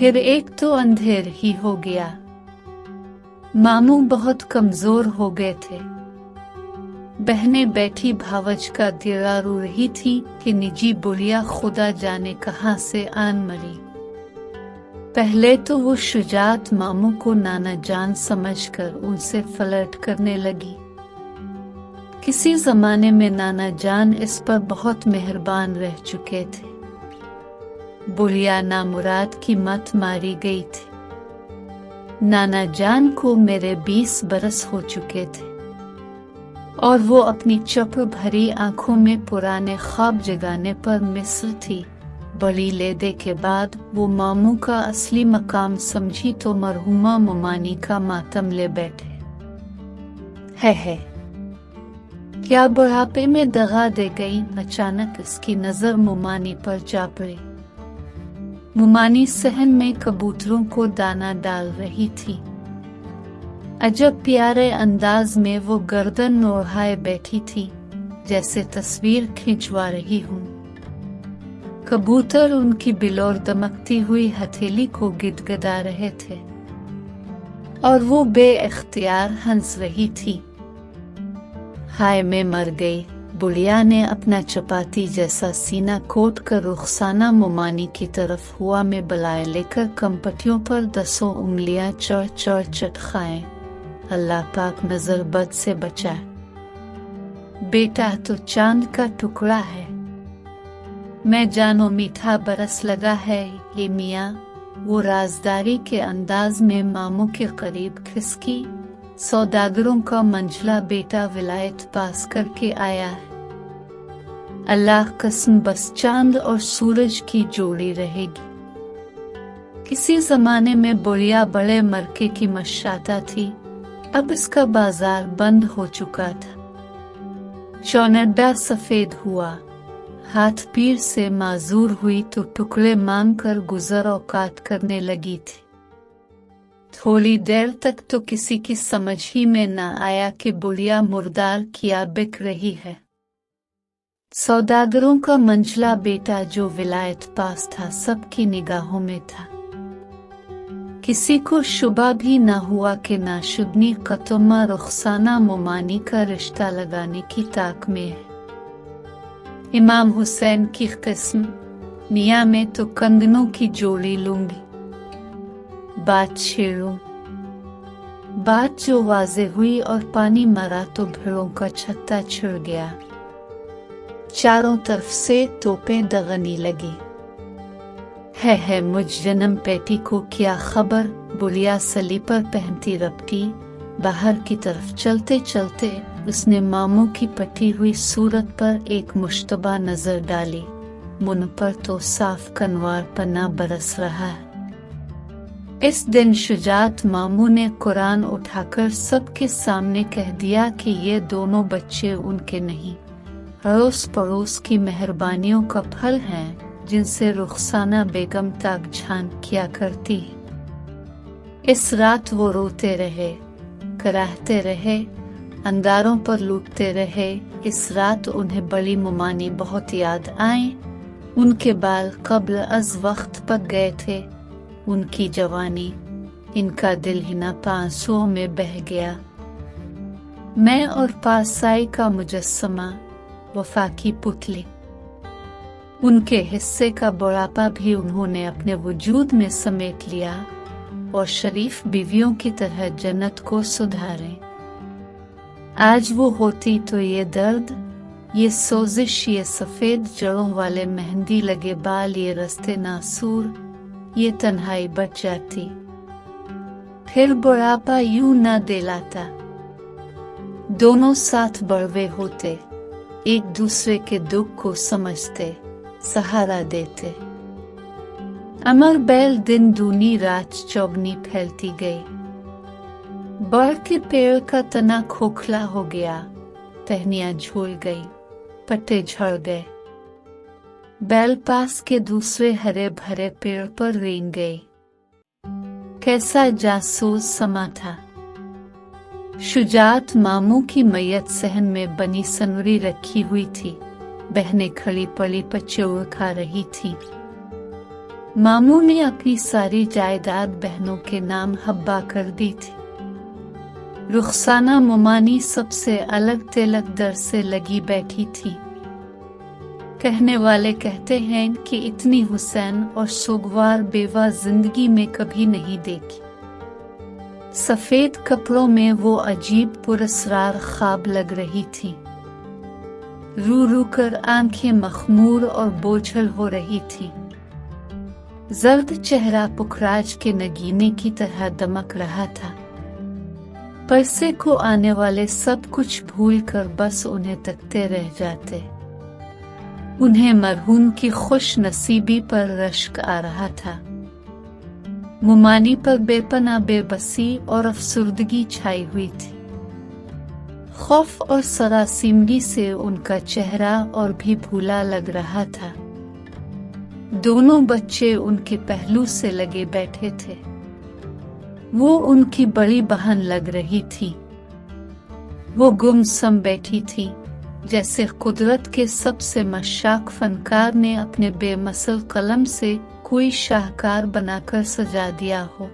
फिर एक तो अंधेर ही हो गया। मामू बहुत कमजोर हो गए थे। बहनें बैठी भावच का दिया रो रही थी कि निजी बुढ़िया खुदा जाने कहां से आन मरी। पहले तो वो शुजात मामू को नाना जान समझकर उनसे फ्लर्ट करने लगी। किसी जमाने में नाना जान इस पर बहुत मेहरबान रह चुके थे। बुढ़िया नामुराद की मत मारी गई थी। नाना जान को मेरे 20 बरस हो चुके थे और वो अपनी चप भरी आंखों में पुराने ख्वाब जगाने पर मिस्र थी। बड़ी लेदे के बाद वो मामू का असली मकाम समझी तो मरहुमा मुमानी का मातम ले बैठे। है क्या बुढ़ापे में दगा दे गई। अचानक इसकी नजर मुमानी पर जा पड़ी। मुमानी सहन में कबूतरों को दाना डाल रही थी। अजब प्यारे अंदाज में वो गर्दन ओढ़ाए बैठी थी, जैसे तस्वीर खिंचवा रही हूँ। कबूतर उनकी बिलोर दमकती हुई हथेली को गिदगदा रहे थे और वो बेइख्तियार हंस रही थी। हाय मैं मर गई। बुढ़िया ने अपना चपाती जैसा सीना कोट कर रुखसाना मुमानी की तरफ हुआ में बलाए लेकर कंपटियों पर 10 उंगलियां चढ़ चढ़ चटखाए। अल्लाह पाक नजर बद से बचाए। बेटा तो चांद का टुकड़ा है। मैं जानो मीठा बरस लगा है ये मियाँ। वो राजदारी के अंदाज में मामू के करीब खिसकी। सौदागरों का मंझला बेटा विलायत पास करके आया है। अल्लाह कसम बस चांद और सूरज की जोड़ी रहेगी। किसी जमाने में बुढ़िया बड़े मरके की मशाता थी, अब इसका बाजार बंद हो चुका था। चौनड्डा सफेद हुआ, हाथ पीर से माजूर हुई तो टुकड़े मांग कर गुजर औकात करने लगी थी। थोड़ी देर तक तो किसी की समझ ही में न आया कि बुढ़िया मुर्दार किया बिक रही है। सौदागरों का मंझला बेटा जो विलायत पास था सबकी निगाहों में था। किसी को शुबा भी न हुआ कि नाशुदनी कतुमा रुखसाना मुमानी का रिश्ता लगाने की ताक में है। इमाम हुसैन की किस्म, मियाँ में तो कंगनों की जोड़ी लूंगी। बात छेड़ूं। बात जो वाजे हुई और पानी मरा तो भेड़ों का छत्ता छिड़ गया। चारों तरफ से तोपें दगनी लगी। है मुझ जन्म पेटी को क्या खबर। बुढ़िया सलीपर पहनती रपटी बाहर की तरफ चलते चलते उसने मामू की पटी हुई सूरत पर एक मुश्तबा नजर डाली। मुन पर तो साफ कनवार पन्ना बरस रहा है। इस दिन शुजात मामू ने कुरान उठाकर सबके सामने कह दिया कि ये दोनों बच्चे उनके नहीं, अड़ोस पड़ोस की मेहरबानियों का फल हैं जिनसे रुखसाना बेगम ताक झान किया करती है। इस रात वो रोते रहे, कराहते रहे, अंगारों पर लूटते रहे। इस रात उन्हें बड़ी मुमानी बहुत याद आए। उनके बाल कब्ल अज वक्त पक गए थे। उनकी जवानी, इनका दिल हिना आंसुओं में बह गया। मैं और पासाई का मुजस्समा, वफा की पुतली, उनके हिस्से का बुढ़ापा भी उन्होंने अपने वजूद में समेट लिया और शरीफ बीवियों की तरह जन्नत को सुधारे। आज वो होती तो ये दर्द, ये सोजिश, ये सफेद जड़ों वाले मेहंदी लगे बाल, ये रस्ते नासूर, ये तन्हाई बच जाती। फिर बुढ़ापा यूं न दिलाता। दोनों साथ बढ़वे होते, एक दूसरे के दुख को समझते, सहारा देते। अमर बैल दिन दूनी रात चौगनी फैलती गई। बड़ के पेड़ का तना खोखला हो गया, टहनियां झूल गई, पत्ते झड़ गए। बैल पास के दूसरे हरे भरे पेड़ पर रेंग गए। कैसा जासूस समा था। शुजात मामू की मैयत सहन में बनी सनवरी रखी हुई थी। बहनें खड़ी पड़ी पचौड़ खा रही थी। मामू ने अपनी सारी जायदाद बहनों के नाम हब्बा कर दी थी। रुखसाना मोमानी सबसे अलग तिलक दर से लगी बैठी थी। कहने वाले कहते हैं कि इतनी हुसैन और सुगवार बेवा जिंदगी में कभी नहीं देखी। सफेद कपड़ों में वो अजीब पुरस्रार ख्वाब लग रही थी। रू रू कर आंखें मखमूर और बोझल हो रही थी। जर्द चेहरा पुखराज के नगीने की तरह दमक रहा था। परसे को आने वाले सब कुछ भूलकर बस उन्हें तकते रह जाते। उन्हें मरहूम की खुश नसीबी पर रश्क आ रहा था। मुमानी पर बेपना बेबसी और अफसुर्दगी छाई हुई थी। खौफ और सरासिमगी से उनका चेहरा और भी भूला लग रहा था। दोनों बच्चे उनके पहलू से लगे बैठे थे। वो उनकी बड़ी बहन लग रही थी। वो गुमसम बैठी थी, जैसे कुदरत के सबसे मशाक फनकार ने अपने बेमसल कलम से कोई शाहकार बनाकर सजा दिया हो।